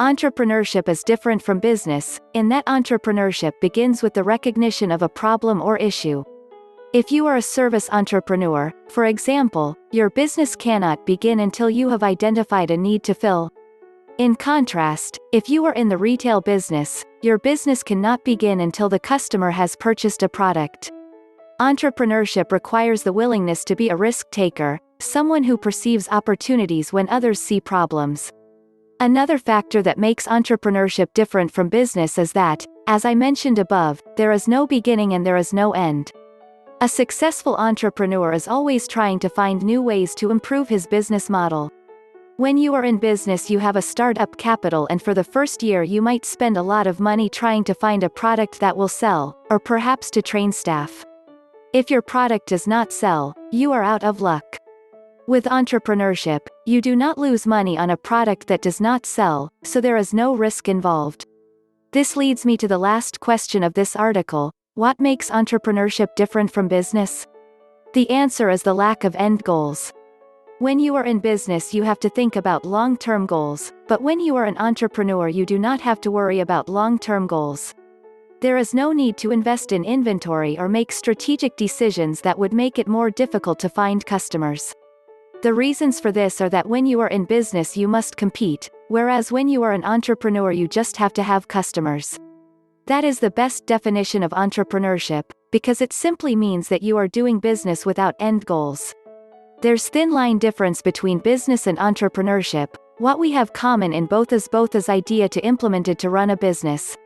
Entrepreneurship is different from business, in that entrepreneurship begins with the recognition of a problem or issue. If you are a service entrepreneur, for example, your business cannot begin until you have identified a need to fill. In contrast, if you are in the retail business, your business cannot begin until the customer has purchased a product. Entrepreneurship requires the willingness to be a risk-taker, someone who perceives opportunities when others see problems. Another factor that makes entrepreneurship different from business is that, as I mentioned above, there is no beginning and there is no end. A successful entrepreneur is always trying to find new ways to improve his business model. When you are in business, you have a startup capital, and for the first year you might spend a lot of money trying to find a product that will sell, or perhaps to train staff. If your product does not sell, you are out of luck. With entrepreneurship, you do not lose money on a product that does not sell, so there is no risk involved. This leads me to the last question of this article: what makes entrepreneurship different from business? The answer is the lack of end goals. When you are in business, you have to think about long-term goals, but when you are an entrepreneur, you do not have to worry about long-term goals. There is no need to invest in inventory or make strategic decisions that would make it more difficult to find customers. The reasons for this are that when you are in business you must compete, whereas when you are an entrepreneur you just have to have customers. That is the best definition of entrepreneurship, because it simply means that you are doing business without end goals. There's thin line difference between business and entrepreneurship. What we have common in both is idea to implemented to run a business.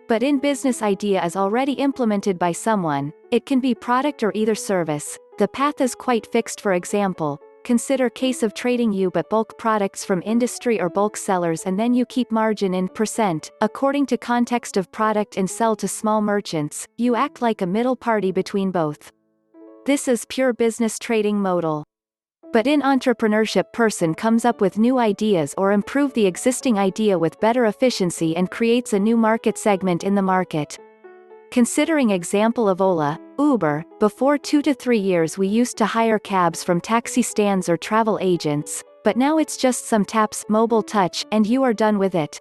But in business, idea is already implemented by someone. It can be product or either service. The path is quite fixed. For example, consider case of trading. You buy bulk products from industry or bulk sellers, and then you keep margin in percent, according to context of product, and sell to small merchants. You act like a middle party between both. This is pure business trading model. But in entrepreneurship, person comes up with new ideas or improve the existing idea with better efficiency and creates a new market segment in the market. Considering example of Ola, Uber, before 2 to 3 years we used to hire cabs from taxi stands or travel agents, but now it's just some taps, mobile touch, and you are done with it.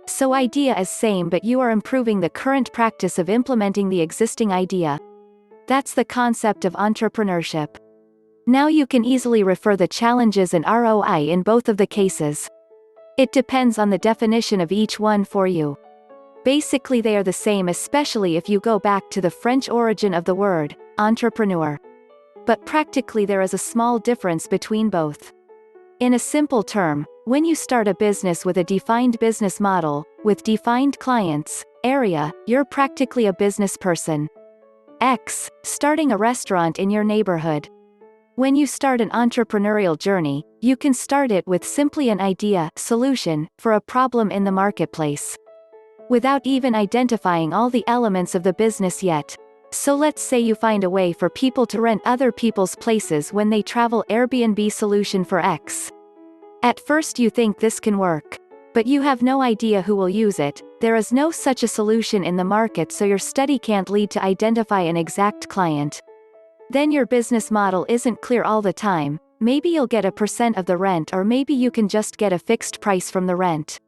So idea is same, but you are improving the current practice of implementing the existing idea. That's the concept of entrepreneurship. Now you can easily refer the challenges and ROI in both of the cases. It depends on the definition of each one for you. Basically they are the same, especially if you go back to the French origin of the word, entrepreneur. But practically there is a small difference between both. In a simple term, when you start a business with a defined business model, with defined clients, area, you're practically a business person. X, starting a restaurant in your neighborhood. When you start an entrepreneurial journey, you can start it with simply an idea, solution, for a problem in the marketplace, without even identifying all the elements of the business yet. So let's say you find a way for people to rent other people's places when they travel. Airbnb solution for X. At first you think this can work, but you have no idea who will use it. There is no such a solution in the market, so your study can't lead to identify an exact client. Then your business model isn't clear all the time. Maybe you'll get a percent of the rent, or maybe you can just get a fixed price from the rent.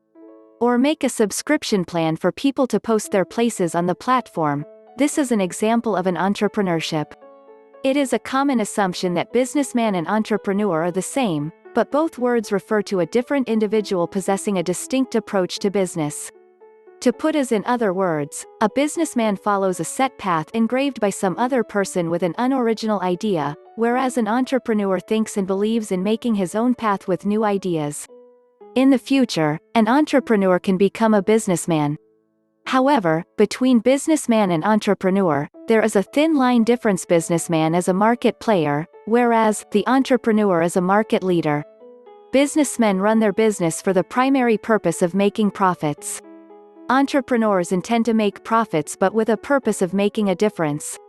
Or make a subscription plan for people to post their places on the platform. This is an example of an entrepreneurship. It is a common assumption that businessman and entrepreneur are the same, but both words refer to a different individual possessing a distinct approach to business. To put as in other words, a businessman follows a set path engraved by some other person with an unoriginal idea, whereas an entrepreneur thinks and believes in making his own path with new ideas. In the future, an entrepreneur can become a businessman. However, between businessman and entrepreneur, there is a thin line difference. Businessman is a market player, whereas the entrepreneur is a market leader. Businessmen run their business for the primary purpose of making profits. Entrepreneurs intend to make profits, but with a purpose of making a difference.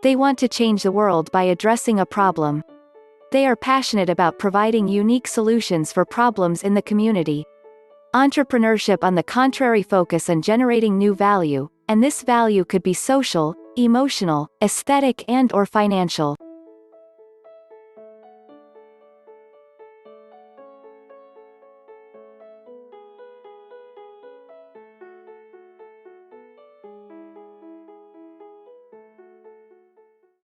They want to change the world by addressing a problem. They are passionate about providing unique solutions for problems in the community. Entrepreneurship, on the contrary, focus on generating new value, and this value could be social, emotional, aesthetic, and/or financial.